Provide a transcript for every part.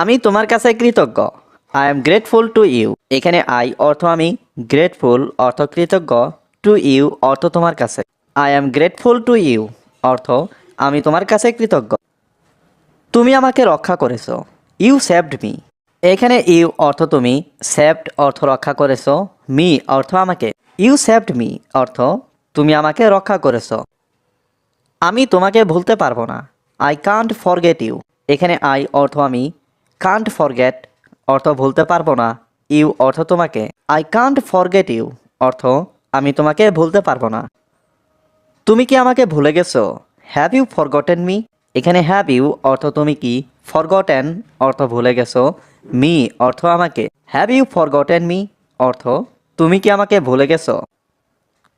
আমি তোমার কাছে কৃতজ্ঞ। I am grateful to you. এখানে আই অর্থ আমি, গ্রেটফুল অর্থ কৃতজ্ঞ, টু ইউ অর্থ তোমার কাছে। I am grateful to you অর্থ আমি তোমার কাছে কৃতজ্ঞ। তুমি আমাকে রক্ষা করেছো। You saved me. এখানে ইউ অর্থ তুমি, সেভড অর্থ রক্ষা করেছো, মি অর্থ আমাকে। ইউ সেভড মি অর্থ তুমি আমাকে রক্ষা করেছো। আমি তোমাকে ভুলতে পারবো না। I can't forget you. এখানে আই অর্থ আমি, কান্ট ফরগেট অর্থ ভুলতে পারবো না, ইউ অর্থ তোমাকে। আই কান্ট ফরগেট ইউ অর্থ আমি তোমাকে ভুলতে পারবো না। তুমি কি আমাকে ভুলে গেছো? Have you forgotten me. এখানে হ্যাভ ইউ অর্থ তুমি কি, ফরগটেন অর্থ ভুলে গেছো, মি অর্থ আমাকে। হ্যাভ ইউ ফরগটেন মি অর্থ তুমি কি আমাকে ভুলে গেছো।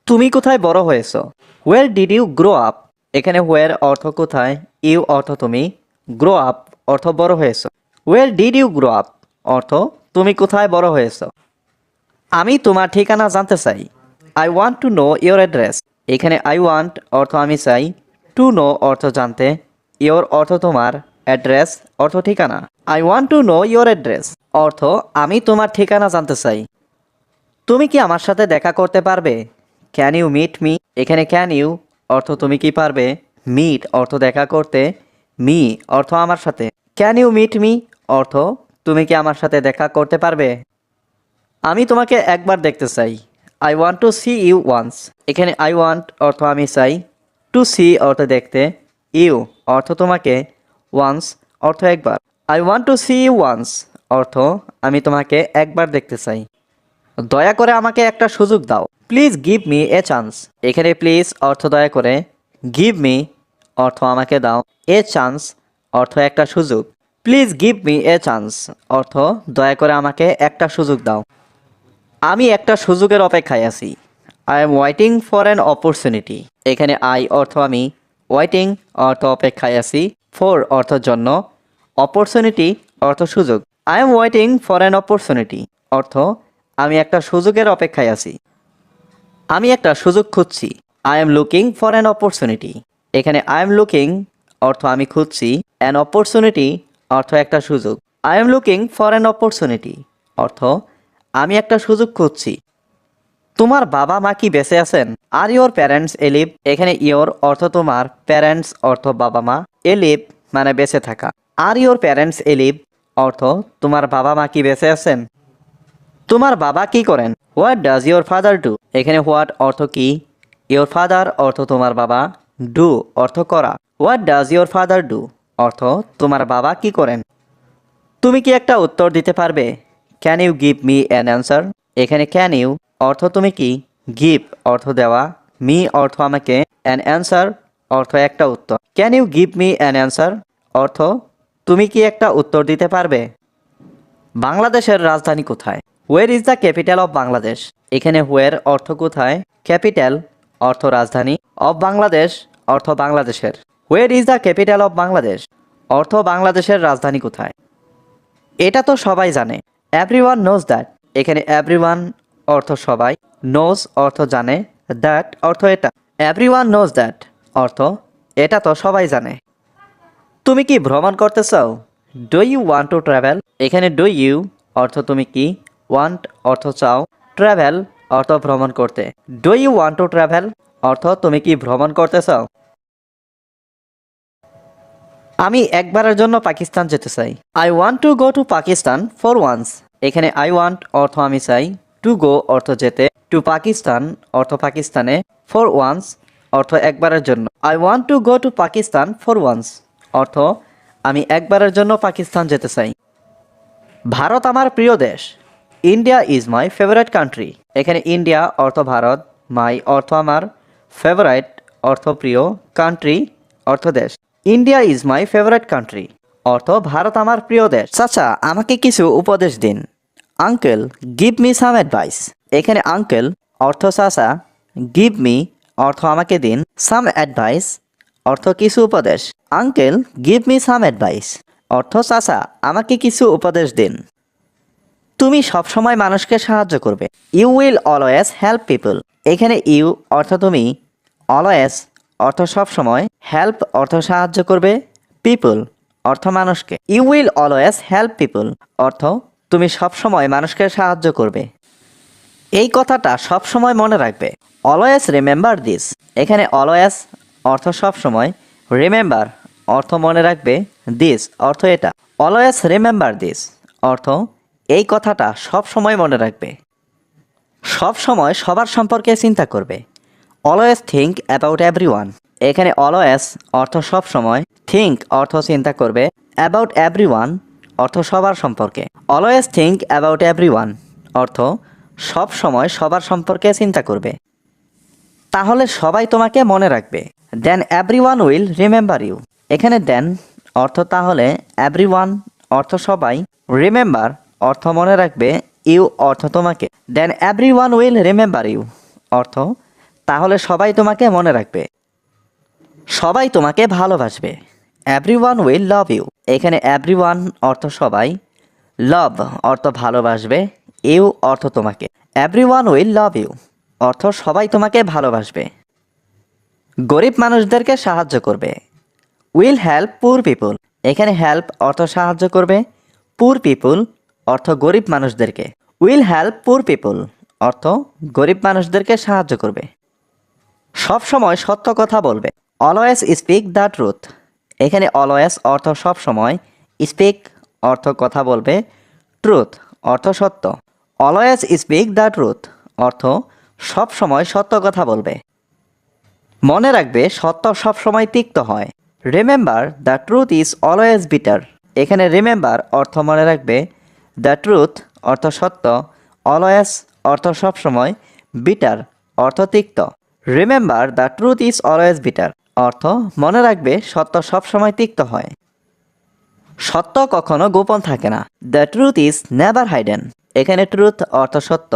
তুমি কোথায় বড় হয়েছো? Where did you grow up. এখানে হোয়ার অর্থ কোথায়, ইউ অর্থ তুমি, গ্রো আপ অর্থ বড় হয়েছো। Where did you grow up অর্থ তুমি কোথায় বড় হয়েছো। আমি তোমার ঠিকানা জানতে চাই। I want to know your address. এখানে আই ওয়ান্ট অর্থ আমি চাই, টু নো অর্থ জানতে, ইয়োর অর্থ তোমার, অ্যাড্রেস অর্থ ঠিকানা। I want to know your address অর্থ আমি তোমার ঠিকানা জানতে চাই। তুমি কি আমার সাথে দেখা করতে পারবে? Can you meet me. এখানে ক্যান ইউ অর্থ তুমি কি পারবে, মিট অর্থ দেখা করতে, মি অর্থ আমার সাথে। ক্যান ইউ মিট মি অর্থ তুমি কি আমার সাথে দেখা করতে পারবে। আমি তোমাকে একবার দেখতে চাই। I want to see you once. এখানে আই ওয়ান্ট অর্থ আমি চাই, টু সি অর্থ দেখতে, ইউ অর্থ তোমাকে, ওয়ান্স অর্থ একবার। I want to see you once অর্থ আমি তোমাকে একবার দেখতে চাই। দয়া করে আমাকে একটা সুযোগ দাও। Please give me a chance. এখানে প্লিজ অর্থ দয়া করে, গিভ মি অর্থ আমাকে দাও, এ চান্স অর্থ একটা সুযোগ। Please give me a chance অর্থ দয়া করে আমাকে একটা সুযোগ দাও। আমি একটা সুযোগের অপেক্ষায় আছি। I am waiting for an opportunity. এখানে আই অর্থ আমি, ওয়েটিং অর্থ অপেক্ষায় আছি, ফর অর্থ জন্য, অপরচুনিটি অর্থ সুযোগ। I am waiting for an opportunity অর্থ আমি একটা সুযোগের অপেক্ষায় আছি। আমি একটা সুযোগ খুঁজছি। I am looking for an opportunity. এখানে আই এম লুকিং অর্থ আমি খুঁজছি, অ্যান অপরচুনিটি অর্থ একটা সুযোগ। I am looking for an opportunity অর্থ আমি একটা সুযোগ খুঁজছি। তোমার বাবা মা কি বেঁচে আছেন? আর ইয়োর প্যারেন্টস এলিভ। এখানে ইয়োর অর্থ তোমার, প্যারেন্টস অর্থ বাবা মা, এলিভ মানে বেঁচে থাকা। আর ইয়োর প্যারেন্টস এলিভ অর্থ তোমার বাবা মা কি বেঁচে আছেন। তোমার বাবা কি করেন? What does your father do. এখানে হোয়াট অর্থ কি, ইয়োর ফাদার অর্থ তোমার বাবা, ডু অর্থ করা। What does your father do অর্থ তোমার বাবা কি করেন। তুমি কি একটা উত্তর দিতে পারবে? Can you give me an answer. এখানে ক্যান ইউ অর্থ তুমি কি, গিভ অর্থ দেওয়া, মি অর্থ আমাকে, অ্যান অ্যান্সার অর্থ একটা উত্তর। Can you give me an answer অর্থ তুমি কি একটা উত্তর দিতে পারবে। বাংলাদেশের রাজধানী কোথায়? Where is the capital of Bangladesh. এখানে হোয়ার অর্থ কোথায়, ক্যাপিটাল অর্থ রাজধানী, অফ বাংলাদেশ অর্থ বাংলাদেশের। Where is the capital of Bangladesh অর্থ বাংলাদেশের রাজধানী কোথায়। এটা তো সবাই জানে। Everyone knows that. এখানে এভরিওয়ান অর্থ সবাই, নোজ অর্থ জানে, দ্যাট অর্থ এটা। এভরিওয়ান নোজ দ্যাট অর্থ এটা তো সবাই জানে। তুমি কি ভ্রমণ করতে চাও? Do you want to travel. এখানে ডু ইউ অর্থ তুমি কি, ওয়ান্ট অর্থ চাও, ট্রাভেল অর্থ ভ্রমণ করতে। Do you want to travel অর্থ তুমি কি ভ্রমণ করতে চাও। আমি একবারের জন্য পাকিস্তান যেতে চাই। I want to go to Pakistan for once. এখানে আই ওয়ান্ট অর্থ আমি চাই, টু গো অর্থ যেতে, টু পাকিস্তান অর্থ পাকিস্তানে, ফর ওয়ান্স অর্থ একবারের জন্য। I want to go to Pakistan for once অর্থ আমি একবারের জন্য পাকিস্তান যেতে চাই। ভারত আমার প্রিয় দেশ। India is my favourite country. এখানে ইন্ডিয়া অর্থ ভারত, মাই অর্থ আমার, ফেভারাইট অর্থ প্রিয়, কান্ট্রি অর্থ দেশ। India is my favourite country অর্থ ভারত আমার প্রিয় দেশ। চাচা আমাকে কিছু উপদেশ দিন। Uncle give me some advice. এখানে আঙ্কেল অর্থ চাচা, গিভ মি অর্থ আমাকে দিন, সাম অ্যাডভাইস অর্থ কিছু উপদেশ। Uncle give me some advice অর্থ চাচা আমাকে কিছু উপদেশ দিন। তুমি সবসময় মানুষকে সাহায্য করবে। You will always help people. এখানে ইউ অর্থ তুমি, অলওয়েজ অর্থ সবসময়, হেল্প অর্থ সাহায্য করবে, পিপল অর্থ মানুষকে। You will always help people অর্থ তুমি সবসময় মানুষকে সাহায্য করবে। এই কথাটা সবসময় মনে রাখবে। অলওয়েজ রিমেম্বার দিস এখানে অলওয়েজ অর্থ সবসময়, রিমেম্বার অর্থ মনে রাখবে, দিস অর্থ এটা। অলওয়েজ রিমেম্বার দিস অর্থ এই কথাটা সবসময় মনে রাখবে। সব সময় সবার সম্পর্কে চিন্তা করবে। অলওয়েজ থিঙ্ক অ্যাবাউট এভরিওয়ান এখানে অলওয়েজ অর্থ সব সময়, থিঙ্ক অর্থ চিন্তা করবে, অ্যাবাউট এভরিওয়ান অর্থ সবার সম্পর্কে। অলওয়েজ থিঙ্ক অ্যাবাউট এভরিওয়ান অর্থ সব সময় সবার সম্পর্কে চিন্তা করবে। তাহলে সবাই তোমাকে মনে রাখবে। দেন এভরিওয়ান উইল রিমেম্বার ইউ এখানে দেন অর্থ তাহলে, এভরিওয়ান অর্থ সবাই, রিমেম্বার অর্থ মনে রাখবে, ইউ অর্থ তোমাকে। দেন এভরিওয়ান উইল রিমেম্বার ইউ অর্থ তাহলে সবাই তোমাকে মনে রাখবে। সবাই তোমাকে ভালোবাসবে। এভরিওয়ান উইল লাভ ইউ এখানে এভরিওয়ান অর্থ সবাই, লাভ অর্থ ভালোবাসবে, ইউ অর্থ তোমাকে। এভরিওয়ান উইল লাভ ইউ অর্থ সবাই তোমাকে ভালোবাসবে। গরিব মানুষদেরকে সাহায্য করবে। উইল হেল্প পুর পিপল এখানে হেল্প অর্থ সাহায্য করবে, পুর পিপল অর্থ গরিব মানুষদেরকে। উইল হেল্প পুর পিপল অর্থ গরিব মানুষদেরকে সাহায্য করবে। সব সময় সত্য কথা বলবে। অলওয়েজ স্পিক দ্য ট্রুথ এখানে অলওয়েজ অর্থ সব সময়, স্পিক অর্থ কথা বলবে, ট্রুথ অর্থ সত্য। অলওয়েজ স্পিক দ্য ট্রুথ অর্থ সব সময় সত্য কথা বলবে। মনে রাখবে সত্য সব সময় তিক্ত হয়। Remember the truth is always bitter এখানে রিমেম্বার অর্থ মনে রাখবে, দ্য ট্রুথ অর্থ সত্য, অলওয়েজ অর্থ সব সময়, বিটার অর্থ তিক্ত। Remember the truth is always bitter অর্থ মনে রাখবে সত্য সব সময় তিক্ত হয়। সত্য কখনো গোপন থাকে না। দ্য ট্রুথ ইজ নেভার হাইডেন এখানে ট্রুথ অর্থ সত্য,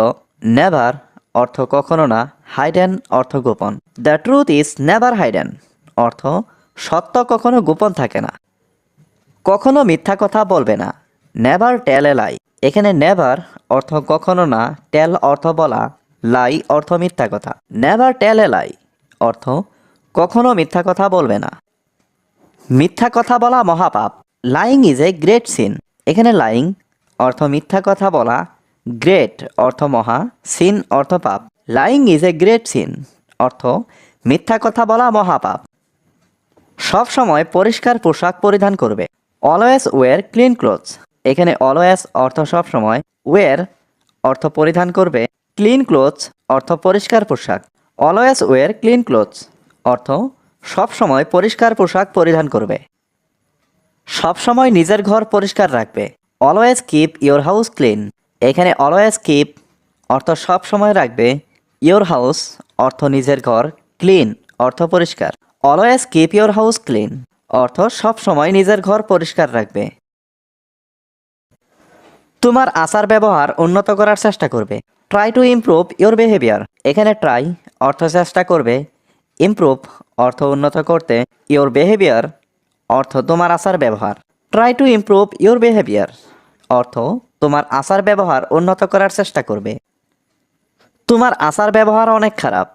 নেভার অর্থ কখনো না, হাইডেন অর্থ গোপন। দ্য ট্রুথ ইজ নেভার হাইডেন অর্থ সত্য কখনো গোপন থাকে না। কখনো মিথ্যা কথা বলবে না। নেভার টেল এ লাই এখানে নেভার অর্থ কখনো না, টেল অর্থ বলা, লাই অর্থ মিথ্যা কথা। নেভার টেল এ লাই অর্থ কখনো মিথ্যা কথা বলবে না। মিথ্যা কথা বলা মহাপাপ। Lying is a great sin এখানে লাইং অর্থ মিথ্যা কথা বলা, গ্রেট অর্থ মহা, সিন অর্থ পাপ। Lying is a great sin অর্থ মিথ্যা কথা বলা মহাপাপ। সব সময় পরিষ্কার পোশাক পরিধান করবে। অলওয়েজ ওয়্যার ক্লিন ক্লোথস এখানে অলওয়েজ অর্থ সব সময়, ওয়্যার অর্থ পরিধান করবে, ক্লিন ক্লোথস অর্থ পরিষ্কার পোশাক। অলওয়েজ ওয়্যার ক্লিন ক্লোথস অর্থ সব সময় পরিষ্কার পোশাক পরিধান করবে। সব সময় নিজের ঘর পরিষ্কার রাখবে। Always keep your house clean এখানে অলওয়েজ কিপ অর্থ সব সময় রাখবে, ইয়োর হাউস অর্থ নিজের ঘর, ক্লিন অর্থ পরিষ্কার। Always keep your house clean অর্থ সব সময় নিজের ঘর পরিষ্কার রাখবে। তোমার আচার ব্যবহার উন্নত করার চেষ্টা করবে। Try to improve your behaviour এখানে ট্রাই অর্থ চেষ্টা করবে, ইমপ্রুভ অর্থ উন্নত করতে, ইয়োর বিহেভিয়ার অর্থ তোমার আচার ব্যবহার। Try to improve your behaviour অর্থ তোমার আচার ব্যবহার উন্নত করার চেষ্টা করবে। তোমার আচার ব্যবহার অনেক খারাপ।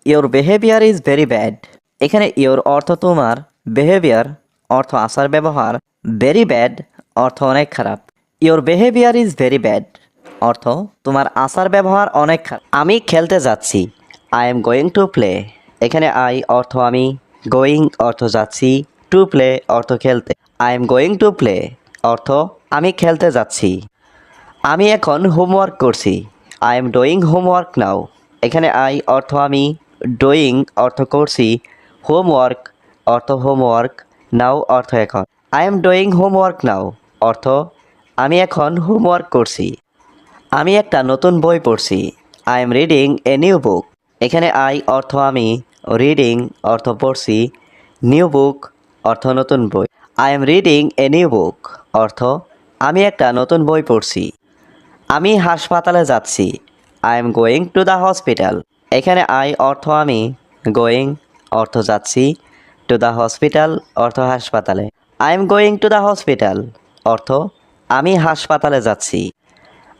Your behaviour is very bad এখানে ইয়োর অর্থ তোমার, বিহেভিয়ার অর্থ আচার ব্যবহার, ভেরি ব্যাড অর্থ অনেক খারাপ। Your behaviour is very bad অর্থ তোমার আচার ব্যবহার অনেক খারাপ। আমি খেলতে যাচ্ছি। I am going to play এখানে আই অর্থ আমি, গোয়িং অর্থ যাচ্ছি, টু প্লে অর্থ খেলতে। I am going to play অর্থ আমি খেলতে যাচ্ছি। আমি এখন হোমওয়ার্ক করছি। আই এম ডুইং হোমওয়ার্ক নাও এখানে আই অর্থ আমি, ডুইং অর্থ করছি, হোমওয়ার্ক অর্থ হোমওয়ার্ক, নাও অর্থ এখন। আই এম ডুইং হোমওয়ার্ক নাও অর্থ আমি এখন হোমওয়ার্ক করছি। আমি একটা নতুন বই পড়ছি। I am reading a new book এখানে আই অর্থ আমি, রিডিং অর্থ পড়ছি, নিউ বুক অর্থ নতুন বই। I am reading a new book অর্থ আমি একটা নতুন বই পড়ছি। আমি হাসপাতালে যাচ্ছি। I am going to the hospital এখানে আই অর্থ আমি, গোয়িং অর্থ যাচ্ছি, টু দ্য হসপিটাল অর্থ হাসপাতালে। I am going to the hospital অর্থ আমি হাসপাতালে যাচ্ছি।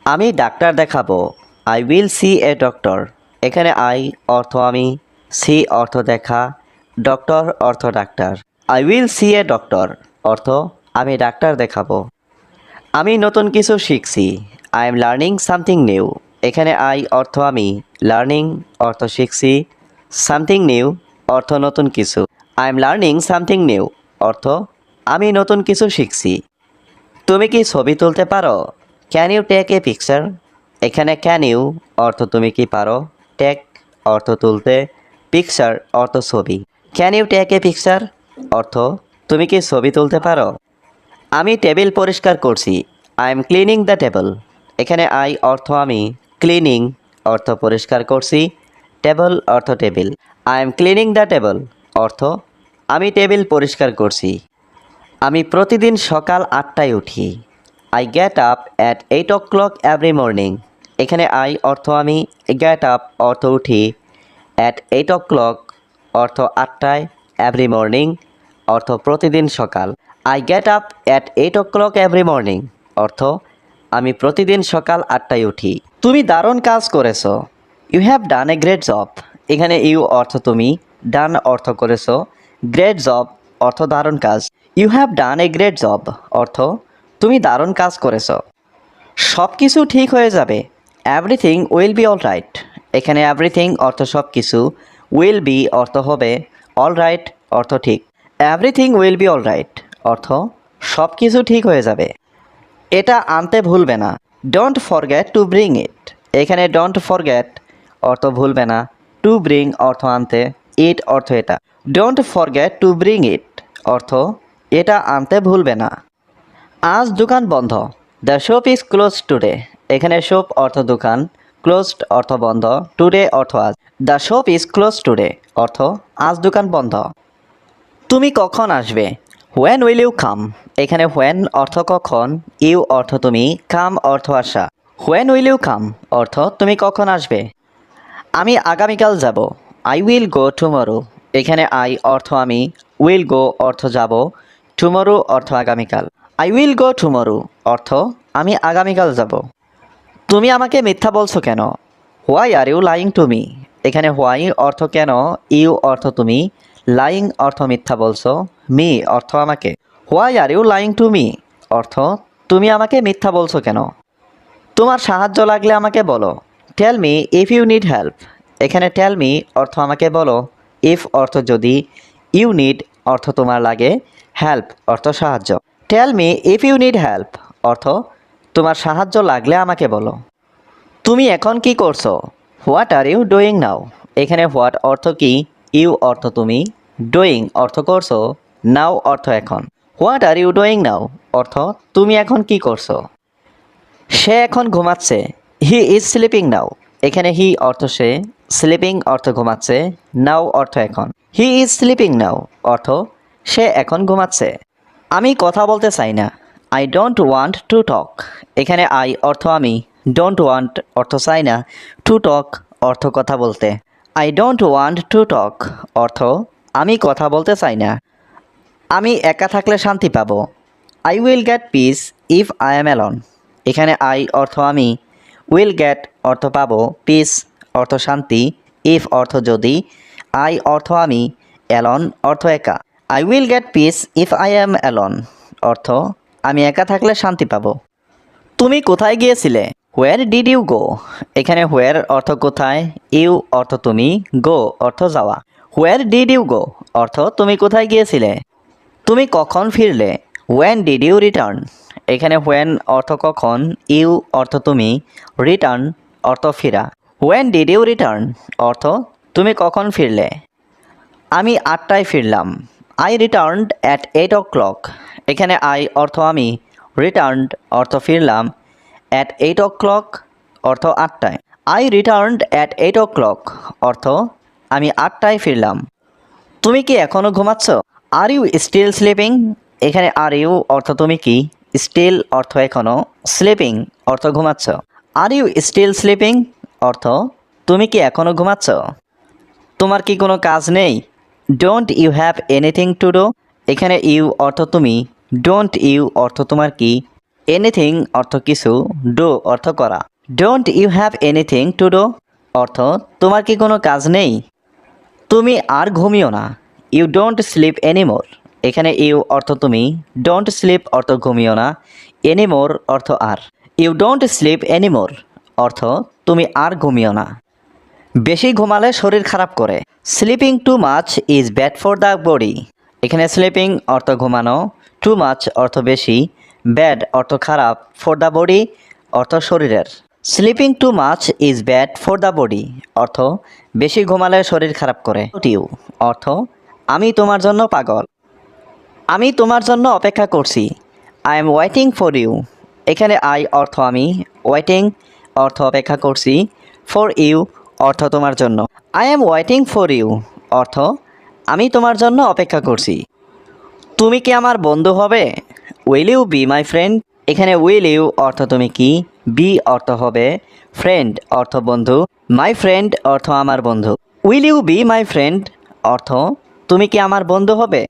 আমি ডাক্তার দেখাবো। I will see a doctor এখানে আই অর্থ আমি, সি অর্থ দেখা, ডক্টর অর্থ doctor. I will see a doctor অর্থ আমি ডাক্তার দেখাবো। আমি নতুন কিছু শিখছি। I am learning something new. এখানে আই অর্থ আমি, লার্নিং অর্থ শিখছি, সামথিং নিউ অর্থ নতুন কিছু। I am learning something new অর্থ আমি নতুন কিছু শিখছি। তুমি কি ছবি তুলতে পারো? Can you take a picture? এখানে ক্যান ইউ অর্থ তুমি কি পারো, টেক অর্থ তুলতে, পিকচার অর্থ ছবি। Can you take a picture অর্থ তুমি কি ছবি তুলতে পারো? আমি টেবিল পরিষ্কার করছি। I am cleaning the table. এখানে আই অর্থ আমি, ক্লিনিং অর্থ পরিষ্কার করছি, টেবল অর্থ table. I am cleaning the table অর্থ আমি টেবিল পরিষ্কার করছি। আমি প্রতিদিন সকাল 8টায় উঠি। I get up at 8 o'clock every morning. এখানে আই অর্থ আমি, গেট আপ অর্থ উঠি, অ্যাট 8 o'clock অর্থ 8টায়, এভরি মর্নিং অর্থ প্রতিদিন সকাল। I get up at 8 o'clock every morning অর্থ আমি প্রতিদিন সকাল 8টায় উঠি। তুমি দারুণ কাজ করেছো। You have done a great job. এখানে ইউ অর্থ তুমি, ডান অর্থ করেছো, গ্রেট জব অর্থ দারুণ কাজ। You have done a great job অর্থ তুমি দারুণ কাজ করেছো। সব কিছু ঠিক হয়ে যাবে। Everything will be all right. এখানে এভরিথিং অর্থ সব কিছু, উইল বি অর্থ হবে, অল রাইট অর্থ ঠিক। Everything will be all right অর্থ সব কিছু ঠিক হয়ে যাবে। এটা আনতে ভুলবে না। ডোন্ট ফরগেট টু ব্রিং ইট। এখানে ডোন্ট ফরগেট অর্থ ভুলবে না, টু ব্রিং অর্থ আনতে, ইট অর্থ এটা। Don't forget to bring it অর্থ এটা আনতে ভুলবে না। আজ দোকান বন্ধ। The shop is close today. এখানে শপ অর্থ দোকান, ক্লোজড অর্থ বন্ধ, টুডে অর্থ আজ। The shop is close today অর্থ আজ দোকান বন্ধ। তুমি কখন আসবে? When will you come? এখানে হোয়েন অর্থ কখন, ইউ অর্থ তুমি, কাম অর্থ আসা। হোয়েন উইল ইউ কাম অর্থ তুমি কখন আসবে। আমি আগামীকাল যাব। I will go tomorrow. এখানে আই অর্থ আমি, উইল গো অর্থ যাব, টুমরো অর্থ আগামীকাল। আই উইল গো টুমরো অর্থ আমি আগামীকাল যাব। তুমি আমাকে মিথ্যা বলছো কেন? Why are you lying to me? এখানে হোয়াই অর্থ কেন, ইউ অর্থ তুমি, লাইং অর্থ মিথ্যা বলছো, মি অর্থ আমাকে। Why are you lying to me অর্থ তুমি আমাকে মিথ্যা বলছো কেন। তোমার সাহায্য লাগলে আমাকে বলো। Tell me if you need help. এখানে টেল মি অর্থ আমাকে বলো, ইফ অর্থ যদি, ইউ নিড অর্থ তোমার লাগে, হেল্প অর্থ সাহায্য। Tell me if you need help অর্থ তোমার সাহায্য লাগলে আমাকে বলো। তুমি এখন কি করছো? What are you doing now? এখানে হোয়াট অর্থ কি, ইউ অর্থ তুমি, ডুইং অর্থ করছো, নাও অর্থ এখন। What are you doing now অর্থ তুমি এখন কি করছো। সে এখন ঘুমাচ্ছে। He is sleeping now. এখানে হি অর্থ সে, স্লিপিং অর্থ ঘুমাচ্ছে, নাও অর্থ এখন। হি ইজ স্লিপিং নাও অর্থ সে এখন ঘুমাচ্ছে। আমি কথা বলতে চাই না। I don't want to talk. এখানে আই অর্থ আমি, ডোন্ট ওয়ান্ট অর্থ চাই না, টু টক অর্থ কথা বলতে। I don't want to talk অর্থ আমি কথা বলতে চাই না। আমি একা থাকলে শান্তি পাবো। I will get peace if I am alone. এখানে আই অর্থ আমি, উইল গেট অর্থ পাবো, পিস অর্থ শান্তি, ইফ অর্থ যদি, আই অর্থ আমি, অ্যালন অর্থ একা। I will get peace if I am alone অর্থ আমি একা থাকলে শান্তি পাবো। তুমি কোথায় গিয়েছিলে? Where did you go? এখানে হোয়ার অর্থ কোথায়, ইউ অর্থ তুমি, গো অর্থ যাওয়া। হোয়ার ডিড ইউ গো অর্থ তুমি কোথায় গিয়েছিলে। তুমি কখন ফিরলে? When did you return? এখানে হোয়েন অর্থ কখন, ইউ অর্থ তুমি, রিটার্ন অর্থ ফিরা। হোয়েন ডিড ইউ রিটার্ন অর্থ তুমি কখন ফিরলে। আমি 8টায় ফিরলাম। I returned at 8 o'clock। এখানে আই অর্থ আমি, রিটার্নড অর্থ ফিরলাম, অ্যাট 8 o'clock অর্থ 8টায়। আই রিটার্নড অ্যাট 8 o'clock অর্থ আমি 8টায় ফিরলাম। তুমি কি এখনও ঘুমাচ্ছ? Are you still sleeping? এখানে আর ইউ অর্থ তুমি কি, স্টিল অর্থ এখনও, স্লিপিং অর্থ ঘুমাচ্ছ। আর ইউ স্টিল স্লিপিং অর্থ তুমি কি এখনও ঘুমাচ্ছ। তোমার কি কোনো কাজ নেই? Don't you have anything to do? এখানে ইউ অর্থ তুমি, ডোন্ট ইউ অর্থ তোমার কি, এনিথিং অর্থ কিছু, ডু অর্থ করা। Don't you have anything to do অর্থ তোমার কি কোনো কাজ নেই। তুমি আর ঘুমিও না। You don't sleep anymore. এখানে ইউ অর্থ তুমি, ডোন্ট স্লিপ অর্থ ঘুমিও না, এনিমোর অর্থ আর। ইউ ডোন্ট স্লিপ এনিমোর অর্থ তুমি আর ঘুমিও না। বেশি ঘুমালে শরীর খারাপ করে। Sleeping too much is bad for the body. এখানে স্লিপিং অর্থ ঘুমানো, টু মাচ অর্থ বেশি, ব্যাড অর্থ খারাপ, ফর দ্য বডি অর্থ শরীরের। Sleeping too much is bad for the body অর্থ বেশি ঘুমালে শরীর খারাপ করে। ইউ অর্থ আমি তোমার জন্য পাগল। আমি তোমার জন্য অপেক্ষা করছি। I am waiting for you. এখানে আই অর্থ আমি, ওয়েটিং অর্থ অপেক্ষা করছি, ফর ইউ অর্থ তোমার জন্য। I am waiting for you অর্থ আমি তোমার জন্য অপেক্ষা করছি। তুমি কি আমার বন্ধু হবে? Will you be my friend. এখানে উইল ইউ অর্থ তুমি কি, বি অর্থ হবে, ফ্রেন্ড অর্থ বন্ধু, মাই ফ্রেন্ড অর্থ আমার বন্ধু। Will you be my friend অর্থ তুমি কি আমার বন্ধু হবে?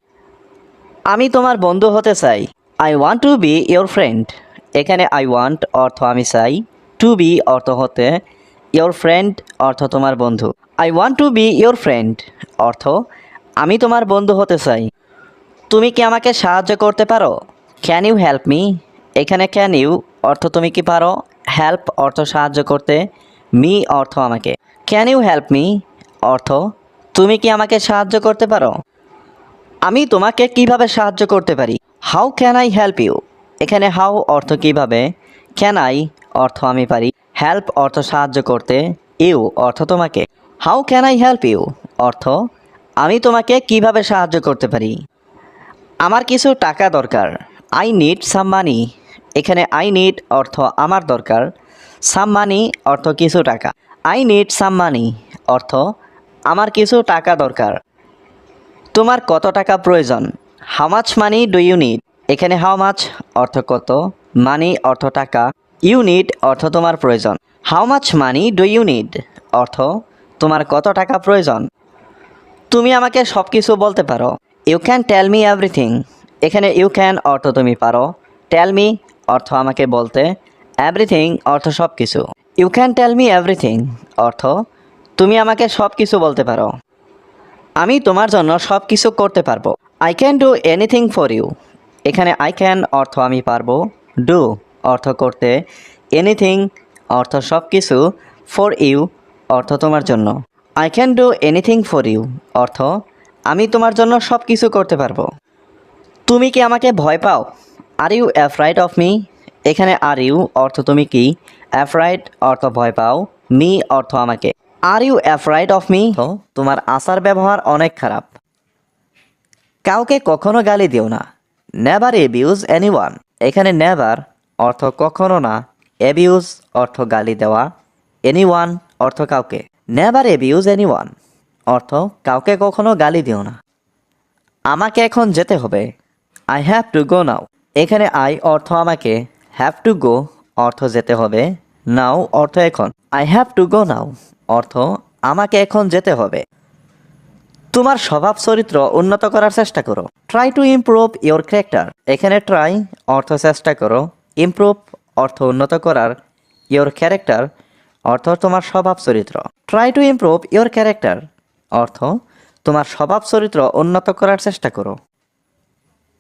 আমি তোমার বন্ধু হতে চাই। I want two B your friend. এখানে আই ওয়ান্ট অর্থ আমি চাই, টু বি অর্থ হতে, ইয়োর ফ্রেন্ড অর্থ তোমার বন্ধু। I want two B your friend অর্থ আমি তোমার বন্ধু হতে চাই। তুমি কি আমাকে সাহায্য করতে পারো? Can you help me. এখানে ক্যান ইউ অর্থ তুমি কি পারো, হেল্প অর্থ সাহায্য করতে, মি অর্থ আমাকে। ক্যান ইউ হেল্প মি অর্থ তুমি কি আমাকে সাহায্য করতে পারো? আমি তোমাকে কিভাবে সাহায্য করতে পারি? How can I help you. এখানে হাউ অর্থ কিভাবে, ক্যান আই অর্থ আমি পারি, হেল্প অর্থ সাহায্য করতে, ইউ অর্থ তোমাকে। How can I help you অর্থ আমি তোমাকে কিভাবে সাহায্য করতে পারি? আমার কিছু টাকা দরকার। আই নিড সাম মানি। এখানে আই নিড অর্থ আমার দরকার, সাম মানি অর্থ কিছু টাকা। আই নিড সাম মানি অর্থ আমার কিছু টাকা দরকার। তোমার কত টাকা প্রয়োজন? How much money do you need. এখানে হাউ মাচ অর্থ কত, মানি অর্থ টাকা, ইউ নিড অর্থ তোমার প্রয়োজন। How much money do you need অর্থ তোমার কত টাকা প্রয়োজন। তুমি আমাকে সব কিছু বলতে পারো। You can tell me everything. এখানে ইউ ক্যান অর্থ তুমি পারো, টেল মি অর্থ আমাকে বলতে, এভরিথিং অর্থ সব কিছু। You can tell me everything অর্থ তুমি আমাকে সব কিছু বলতে পারো। আমি তোমার জন্য সব কিছু করতে পারবো। I can do anything for you. এখানে আই ক্যান অর্থ আমি পারবো, ডু অর্থ করতে, এনিথিং অর্থ সব কিছু, ফর ইউ অর্থ তোমার জন্য। I can do anything for you অর্থ আমি তোমার জন্য সব কিছু করতে পারবো। তুমি কি আমাকে ভয় পাও? Are you afraid of me. এখানে আর ইউ অর্থ তুমি কি, অ্যাফ্রাইড অর্থ ভয় পাও, মি অর্থ আমাকে। Are you afraid of me তোমার আচার ব্যবহার অনেক খারাপ। কাউকে কখনো গালি দিও না। Never abuse anyone. এখানে নেভার অর্থ কখনো না, অ্যাবিউজ অর্থ গালি দেওয়া, এনিওয়ান অর্থ কাউকে। নেভার অ্যাবিউজ এনিওয়ান অর্থ কাউকে কখনো গালি দিও না। আমাকে এখন যেতে হবে। আই হ্যাভ টু গো নাও। এখানে আই অর্থ আমাকে, হ্যাভ টু গো অর্থ যেতে হবে, নাও অর্থ এখন। আই হ্যাভ টু গো নাও অর্থ আমাকে এখন যেতে হবে। তোমার স্বভাব চরিত্র উন্নত করার চেষ্টা করো। Try to improve your character. এখানে ট্রাই অর্থ চেষ্টা করো, ইমপ্রুভ অর্থ উন্নত করার, ইয়োর ক্যারেক্টার অর্থ তোমার স্বভাব চরিত্র। Try to improve your character অর্থ তোমার স্বভাব চরিত্র উন্নত করার চেষ্টা করো।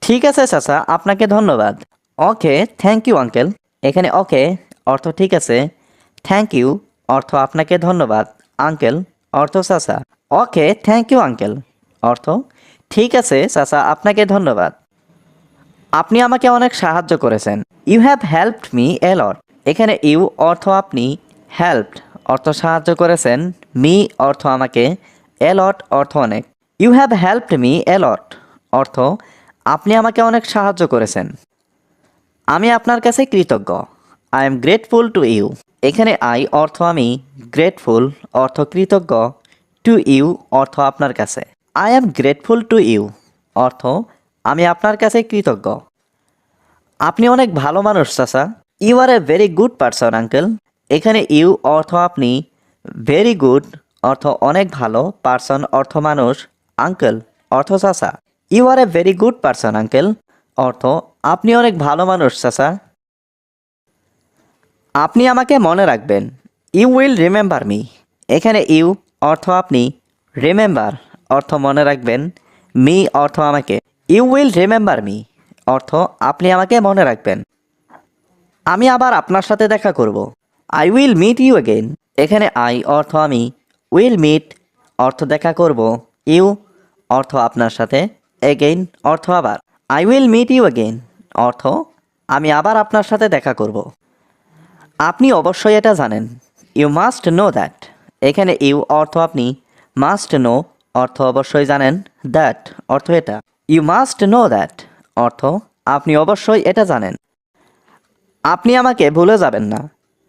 ঠিক আছে চাচা, আপনাকে ধন্যবাদ। Okay thank you uncle. এখানে ওকে অর্থ ঠিক আছে, থ্যাংক ইউ অর্থ আপনাকে ধন্যবাদ, আঙ্কেল অর্থ চাচা। ওকে থ্যাংক ইউ আঙ্কেল অর্থ ঠিক আছে চাচা, আপনাকে ধন্যবাদ। আপনি আমাকে অনেক সাহায্য করেছেন। You have helped me a lot. এখানে ইউ অর্থ আপনি, হেল্পড অর্থ সাহায্য করেছেন, মি অর্থ আমাকে, এ লট অর্থ অনেক। You have helped me a lot অর্থ আপনি আমাকে অনেক সাহায্য করেছেন। আমি আপনার কাছে কৃতজ্ঞ। I am grateful to you. এখানে আই অর্থ আমি, গ্রেটফুল অর্থ কৃতজ্ঞ, টু ইউ অর্থ আপনার কাছে। I am grateful to you অর্থ আমি আপনার কাছে কৃতজ্ঞ। আপনি অনেক ভালো মানুষ চাচা। You are a very good person uncle. এখানে ইউ অর্থ আপনি, ভেরি গুড অর্থ অনেক ভালো, পারসন অর্থ মানুষ, আঙ্কেল অর্থ চাচা। You are a very good person uncle অর্থ আপনি অনেক ভালো মানুষ চাচা। আপনি আমাকে মনে রাখবেন। You will remember me. এখানে ইউ অর্থ আপনি, রিমেম্বার অর্থ মনে রাখবেন, মি অর্থ আমাকে। ইউ উইল রিমেম্বার মি অর্থ আপনি আমাকে মনে রাখবেন। আমি আবার আপনার সাথে দেখা করব। I will meet you again. এখানে আই অর্থ আমি, উইল মিট অর্থ দেখা করব, ইউ অর্থ আপনার সাথে, অ্যাগেইন অর্থ আবার। I will meet you again অর্থ আমি আবার আপনার সাথে দেখা করব। আপনি অবশ্যই এটা জানেন। You must know that. এখানে ইউ অর্থ আপনি, মাস্ট নো অর্থ অবশ্যই জানেন, দ্যাট অর্থ এটা। ইউ মাস্ট নো দ্যাট অর্থ আপনি অবশ্যই এটা জানেন। আপনি আমাকে ভুলে যাবেন না।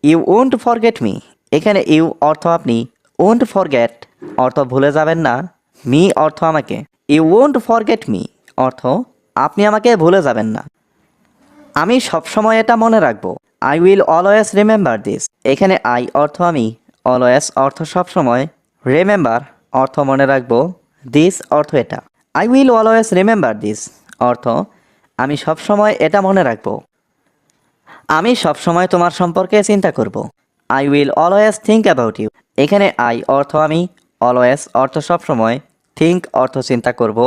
You won't forget me. এখানে ইউ অর্থ আপনি, ওন্ট ফরগেট অর্থ ভুলে যাবেন না, মি অর্থ আমাকে। ইউ ওন্ট ফরগেট মি অর্থ আপনি আমাকে ভুলে যাবেন না। আমি সবসময় এটা মনে রাখবো। I will always remember this. এখানে আই অর্থ আমি, অলওয়েজ অর্থ সবসময়, রিমেম্বার অর্থ মনে রাখবো, দিস অর্থ এটা। I will always remember this অর্থ আমি সবসময় এটা মনে রাখবো। আমি সবসময় তোমার সম্পর্কে চিন্তা করব। I will always think about you. এখানে আই অর্থ আমি, অলওয়েজ অর্থ সবসময়, থিঙ্ক অর্থ চিন্তা করব,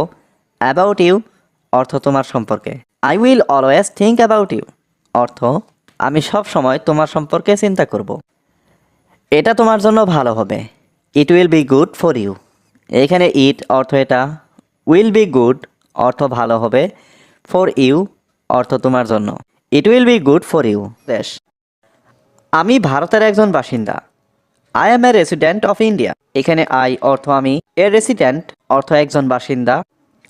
অ্যাবাউট ইউ অর্থ তোমার সম্পর্কে। I will always think about you অর্থ আমি সবসময় তোমার সম্পর্কে চিন্তা করব। এটা তোমার জন্য ভালো হবে। It will be good for you. এখানে ইট অর্থ এটা, উইল বি গুড অর্থ ভালো হবে, ফর ইউ অর্থ তোমার জন্য। It will be good for you. দেশ, আমি ভারতের একজন বাসিন্দা। I am a resident of India. এখানে আই অর্থ আমি, এ রেসিডেন্ট অর্থ একজন বাসিন্দা,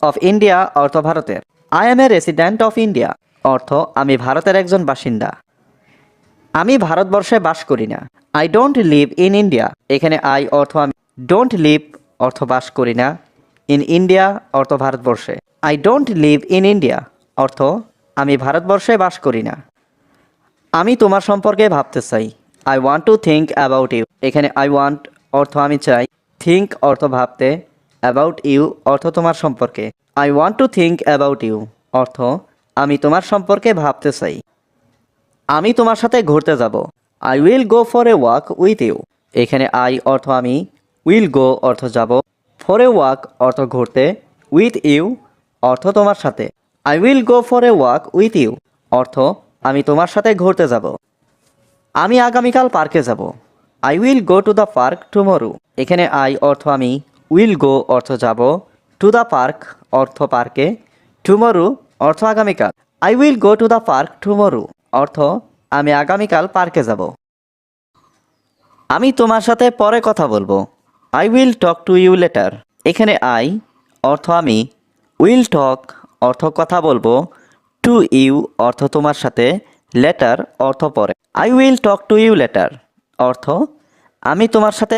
অফ ইন্ডিয়া অর্থ ভারতের। I am a resident of India অর্থ আমি ভারতের একজন বাসিন্দা। আমি ভারতবর্ষে বাস করি না। I don't live in India. এখানে আই অর্থ আমি, ডোন্ট লিভ অর্থ বাস করি না, ইন ইন্ডিয়া অর্থ ভারতবর্ষে। I don't live in India অর্থ আমি ভারতবর্ষে বাস করি না। আমি তোমার সম্পর্কে ভাবতে চাই। I want to think about you. এখানে আই ওয়ান্ট অর্থ আমি চাই, থিঙ্ক অর্থ ভাবতে, অ্যাবাউট ইউ অর্থ তোমার সম্পর্কে। I want to think about you অর্থ আমি তোমার সম্পর্কে ভাবতে চাই। আমি তোমার সাথে ঘুরতে যাব। I will go for a walk with you. এখানে আই অর্থ আমি, উইল গো অর্থ যাব, ফর এ ওয়াক অর্থ ঘুরতে, উইথ ইউ অর্থ তোমার সাথে। I will go for a walk with you অর্থ আমি তোমার সাথে ঘুরতে যাব। আমি আগামীকাল পার্কে যাব। I will go to the park tomorrow. এখানে আই অর্থ আমি, উইল গো অর্থ যাব, টু দ্য পার্ক অর্থ পার্কে, টুমরো অর্থ আগামীকাল। I will go to the park tomorrow অর্থ আমি আগামীকাল পার্কে যাব। আমি তোমার সাথে পরে কথা বলবো। I will talk to you later. এখানে আই অর্থ আমি, উইল টক অর্থ কথা বলবো, টু ইউ অর্থ তোমার সাথে, লেটার অর্থ পরে। I will talk to you later অর্থ আমি তোমার সাথে